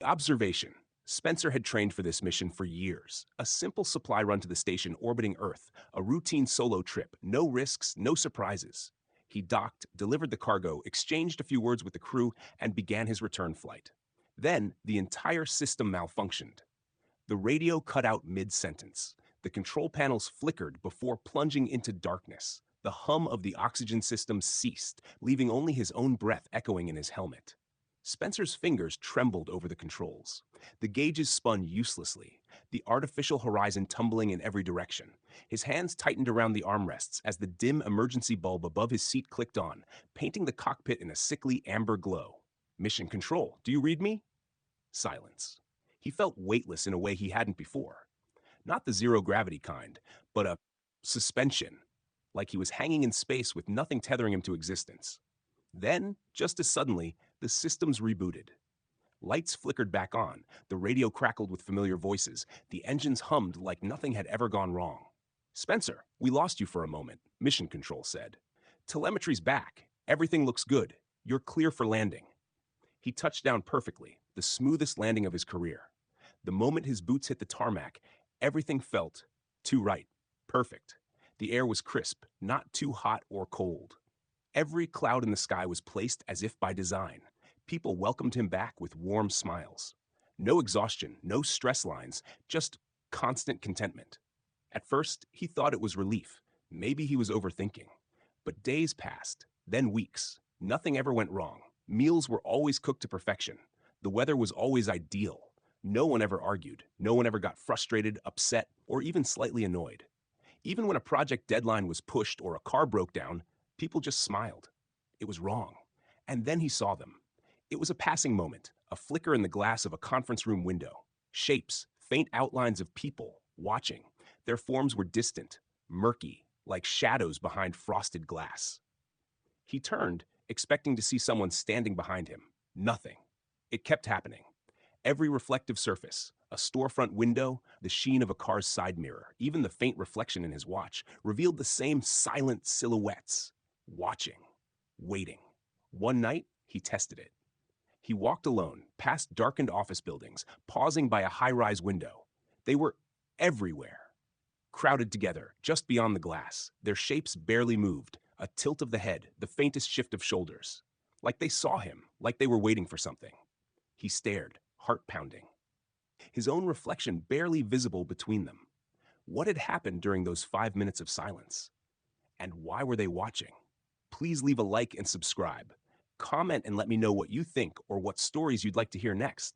Observation. Spencer had trained for this mission for years. A simple supply run to the station orbiting Earth, a routine solo trip, no risks, no surprises. He docked, delivered the cargo, exchanged a few words with the crew, and began his return flight. Then, the entire system malfunctioned. The radio cut out mid-sentence. The control panels flickered before plunging into darkness. The hum of the oxygen system ceased, leaving only his own breath echoing in his helmet. Spencer's fingers trembled over the controls. The gauges spun uselessly, the artificial horizon tumbling in every direction. His hands tightened around the armrests as the dim emergency bulb above his seat clicked on, painting the cockpit in a sickly amber glow. Mission Control, do you read me? Silence. He felt weightless in a way he hadn't before. Not the zero gravity kind, but a suspension, like he was hanging in space with nothing tethering him to existence. Then, just as suddenly, the systems rebooted. Lights flickered back on, the radio crackled with familiar voices, the engines hummed like nothing had ever gone wrong. Spencer, we lost you for a moment, Mission Control said. Telemetry's back. Everything looks good. You're clear for landing. He touched down perfectly, the smoothest landing of his career. The moment his boots hit the tarmac, everything felt too right, perfect. The air was crisp, not too hot or cold. Every cloud in the sky was placed as if by design. People welcomed him back with warm smiles. No exhaustion, no stress lines, just constant contentment. At first, he thought it was relief. Maybe he was overthinking. But days passed, then weeks. Nothing ever went wrong. Meals were always cooked to perfection. The weather was always ideal. No one ever argued. No one ever got frustrated, upset, or even slightly annoyed. Even when a project deadline was pushed or a car broke down, people just smiled. It was wrong. And then he saw them. It was a passing moment, a flicker in the glass of a conference room window. Shapes, faint outlines of people, watching. Their forms were distant, murky, like shadows behind frosted glass. He turned, expecting to see someone standing behind him. Nothing. It kept happening. Every reflective surface, a storefront window, the sheen of a car's side mirror, even the faint reflection in his watch, revealed the same silent silhouettes. Watching. Waiting. One night, he tested it. He walked alone, past darkened office buildings, pausing by a high-rise window. They were everywhere. Crowded together, just beyond the glass. Their shapes barely moved. A tilt of the head, the faintest shift of shoulders. Like they saw him, like they were waiting for something. He stared, heart pounding. His own reflection barely visible between them. What had happened during those 5 minutes of silence? And why were they watching? Please leave a like and subscribe. Comment and let me know what you think or what stories you'd like to hear next.